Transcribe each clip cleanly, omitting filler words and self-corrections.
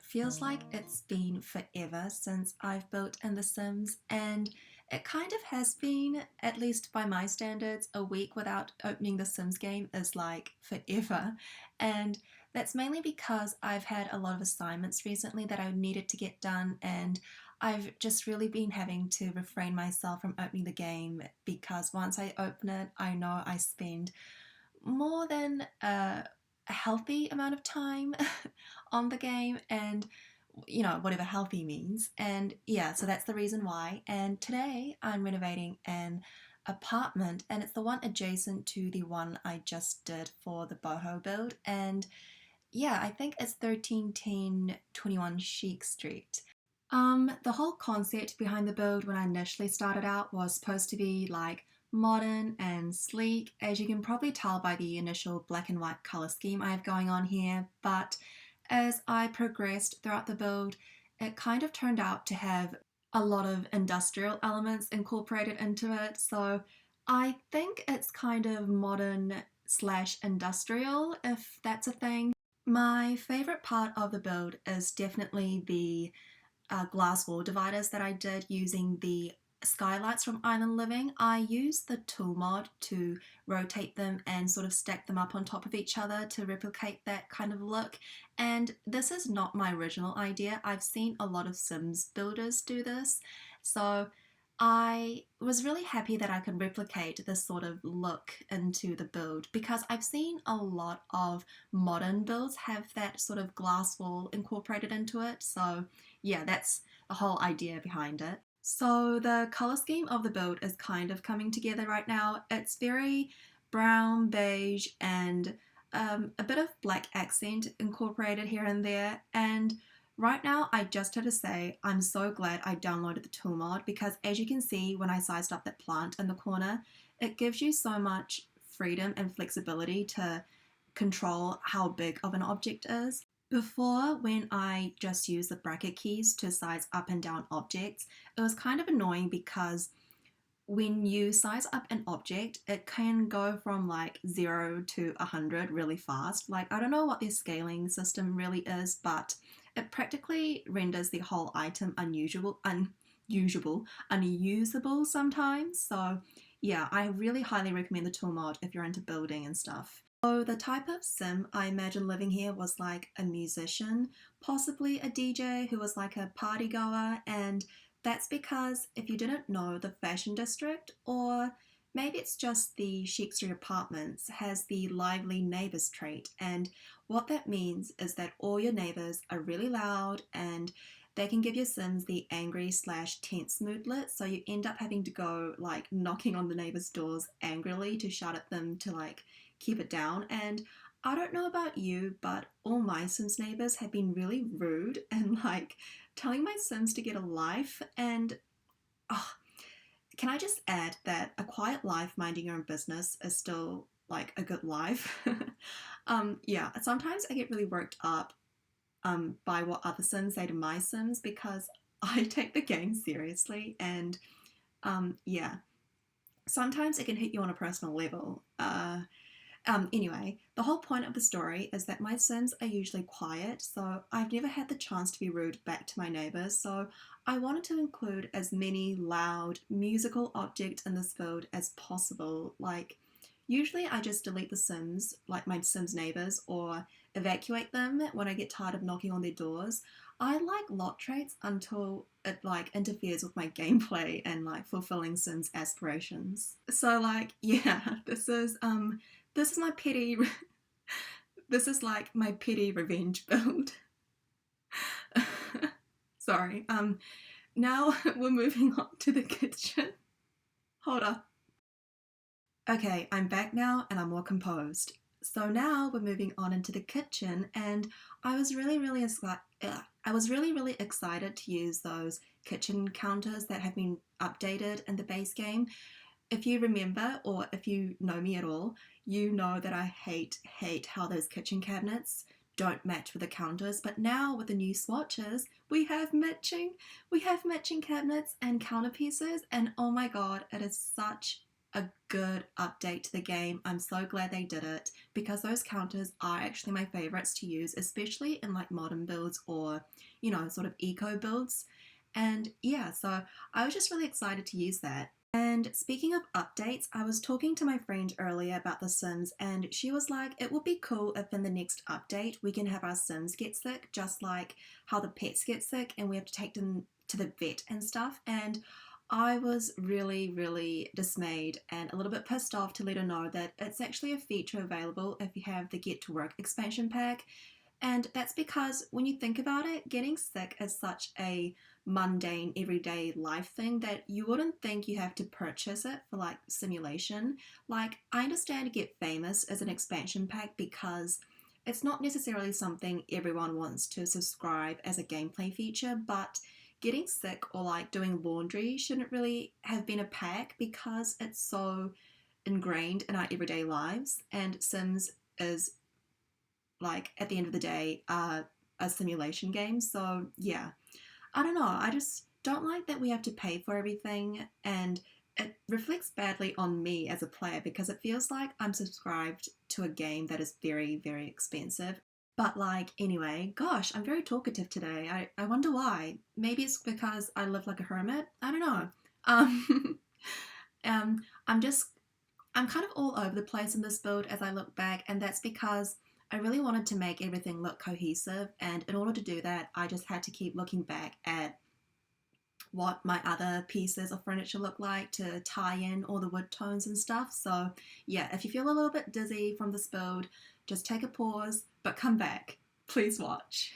feels like it's been forever since I've built in The Sims, and it kind of has been, at least by my standards. A week without opening the Sims game is like forever. And that's mainly because I've had a lot of assignments recently that I needed to get done, and I've just really been having to refrain myself from opening the game because once I open it, I know I spend more than a healthy amount of time on the game, and whatever healthy means. And yeah, so that's the reason why. And today I'm renovating an apartment, and it's the one adjacent to the one I just did for the boho build. And yeah, I think it's 131021 Chic Street. The whole concept behind the build when I initially started out was supposed to be like modern and sleek, as you can probably tell by the initial black and white color scheme I have going on here. But as I progressed throughout the build, it kind of turned out to have a lot of industrial elements incorporated into it. So I think it's kind of modern slash industrial, if that's a thing. My favorite part of the build is definitely the glass wall dividers that I did using the skylights from Island Living. I used the tool mod to rotate them and sort of stack them up on top of each other to replicate that kind of look. And this is not my original idea. I've seen a lot of Sims builders do this. So I was really happy that I could replicate this sort of look into the build because I've seen a lot of modern builds have that sort of glass wall incorporated into it. So yeah, that's the whole idea behind it. So the color scheme of the build is kind of coming together right now. It's very brown, beige, and a bit of black accent incorporated here and there. And right now, I just have to say, I'm so glad I downloaded the tool mod because as you can see when I sized up that plant in the corner, it gives you so much freedom and flexibility to control how big of an object is. Before, when I just used the bracket keys to size up and down objects, it was kind of annoying because when you size up an object, it can go from like 0 to 100 really fast. Like, I don't know what their scaling system really is, but it practically renders the whole item unusable sometimes. So yeah, I really highly recommend the tool mod if you're into building and stuff. So the type of sim I imagine living here was like a musician, possibly a DJ who was like a party goer, and that's because if you didn't know, the fashion district, or maybe it's just the Chic Street Apartments, has the lively neighbours trait. And what that means is that all your neighbours are really loud and they can give your Sims the angry slash tense moodlet. So you end up having to go like knocking on the neighbours' doors angrily to shout at them to like keep it down. And I don't know about you, but all my Sims neighbours have been really rude and like telling my Sims to get a life. And oh, can I just add that a quiet life minding your own business is still like a good life? Yeah, sometimes I get really worked up by what other Sims say to my Sims because I take the game seriously, and yeah, sometimes it can hit you on a personal level. Anyway, the whole point of the story is that my Sims are usually quiet, so I've never had the chance to be rude back to my neighbours, so I wanted to include as many loud, musical objects in this build as possible. Like, usually I just delete the Sims, like my Sims neighbours, or evacuate them when I get tired of knocking on their doors. I like lot traits until it like interferes with my gameplay and like fulfilling Sims aspirations. So like yeah, this is my petty this is like my petty revenge build. Sorry. Now we're moving on to the kitchen. Hold up. Okay, I'm back now and I'm more composed. So now we're moving on into the kitchen, and I was really excited to use those kitchen counters that have been updated in the base game. If you remember, or if you know me at all, you know that I hate how those kitchen cabinets don't match with the counters. But now with the new swatches, we have matching cabinets and counterpieces, and oh my god, it is such a good update to the game. I'm so glad they did it because those counters are actually my favorites to use, especially in like modern builds or, sort of eco builds. And yeah, so I was just really excited to use that. And speaking of updates, I was talking to my friend earlier about The Sims, and she was like, it would be cool if in the next update we can have our Sims get sick, just like how the pets get sick and we have to take them to the vet and stuff. And I was really, really dismayed and a little bit pissed off to let her know that it's actually a feature available if you have the Get to Work expansion pack. And that's because when you think about it, getting sick is such a mundane, everyday life thing that you wouldn't think you have to purchase it for like simulation. Like, I understand Get Famous as an expansion pack because it's not necessarily something everyone wants to subscribe as a gameplay feature, but getting sick or like doing laundry shouldn't really have been a pack because it's so ingrained in our everyday lives. And Sims is like at the end of the day a simulation game. So yeah, I don't know. I just don't like that we have to pay for everything, and it reflects badly on me as a player because it feels like I'm subscribed to a game that is very, very expensive. But like, anyway, gosh, I'm very talkative today. I wonder why. Maybe it's because I live like a hermit. I don't know. Um, um, I'm just I'm kind of all over the place in this build as I look back, and that's because I really wanted to make everything look cohesive, and in order to do that, I just had to keep looking back at what my other pieces of furniture look like to tie in all the wood tones and stuff. So yeah, if you feel a little bit dizzy from this build, just take a pause, but come back. Please watch.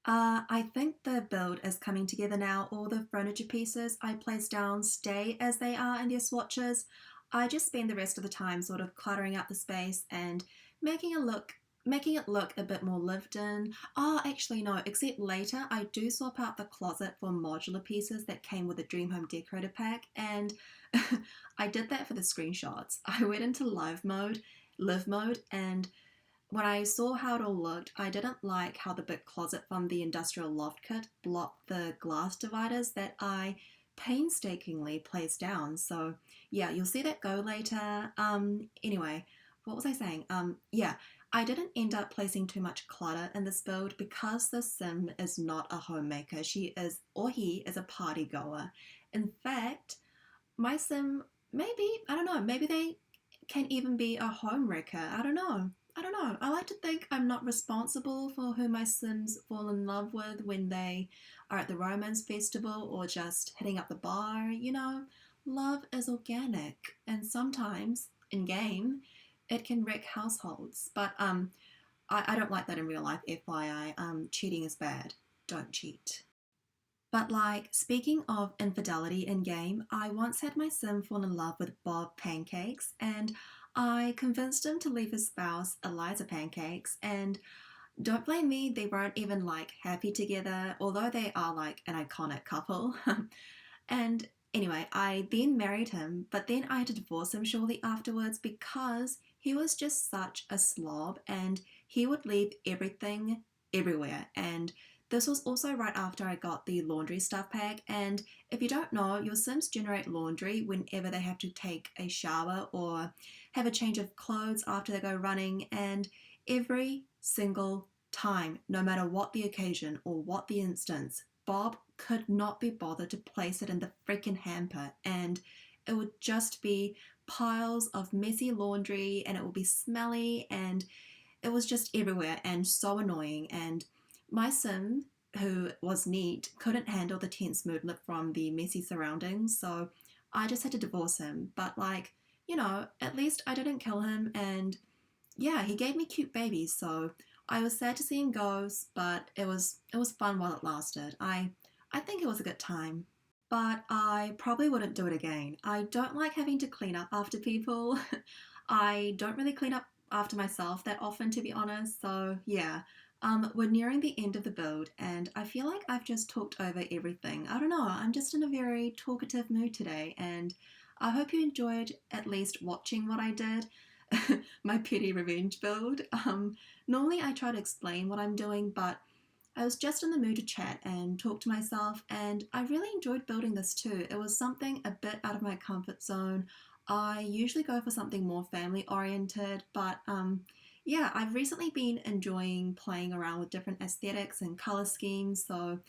I think the build is coming together now. All the furniture pieces I place down stay as they are in their swatches. I just spend the rest of the time sort of cluttering up the space and making it look a bit more lived in. Oh, actually no, except later I do swap out the closet for modular pieces that came with the Dream Home Decorator pack, and I did that for the screenshots. I went into live mode, and when I saw how it all looked, I didn't like how the big closet from the industrial loft kit blocked the glass dividers that I painstakingly placed down. So yeah, you'll see that go later. Anyway, what was I saying? Yeah, I didn't end up placing too much clutter in this build because the sim is not a homemaker. She is, or he is, a party goer. In fact, my sim, maybe, I don't know, maybe they can even be a home wrecker. I don't know. I don't know. I like to think I'm not responsible for who my Sims fall in love with when they are at the romance festival or just hitting up the bar. Love is organic, and sometimes in game it can wreck households. But I don't like that in real life. FYI, cheating is bad. Don't cheat. But like, speaking of infidelity in game, I once had my sim fall in love with Bob Pancakes, and I convinced him to leave his spouse Eliza Pancakes, and don't blame me, they weren't even like happy together, although they are like an iconic couple. And anyway, I then married him, but then I had to divorce him shortly afterwards because he was just such a slob and he would leave everything everywhere. And this was also right after I got the laundry stuff pack. And if you don't know, your Sims generate laundry whenever they have to take a shower or have a change of clothes after they go running. And every single time, no matter what the occasion or what the instance, Bob could not be bothered to place it in the freaking hamper, and it would just be piles of messy laundry and it would be smelly and it was just everywhere and so annoying. And my sim, who was neat, couldn't handle the tense mood from the messy surroundings, so I just had to divorce him. But like, at least I didn't kill him, and yeah, he gave me cute babies, so I was sad to see him go, but it was fun while it lasted. I think it was a good time. But I probably wouldn't do it again. I don't like having to clean up after people. I don't really clean up after myself that often, to be honest. So yeah, we're nearing the end of the build, and I feel like I've just talked over everything. I don't know. I'm just in a very talkative mood today, and I hope you enjoyed at least watching what I did. My pity revenge build. Normally I try to explain what I'm doing, but I was just in the mood to chat and talk to myself, and I really enjoyed building this too. It was something a bit out of my comfort zone. I usually go for something more family oriented, but yeah, I've recently been enjoying playing around with different aesthetics and color schemes, so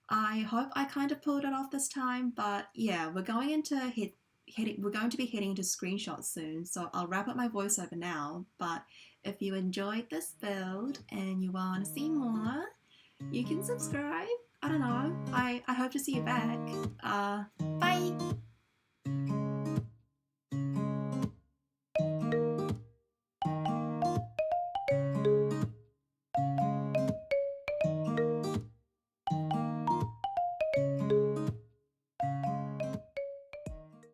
I hope I kind of pulled it off this time. But yeah, we're going to be heading into screenshots soon, so I'll wrap up my voiceover now. But if you enjoyed this build and you want to see more, you can subscribe. I don't know. I hope to see you back. Bye.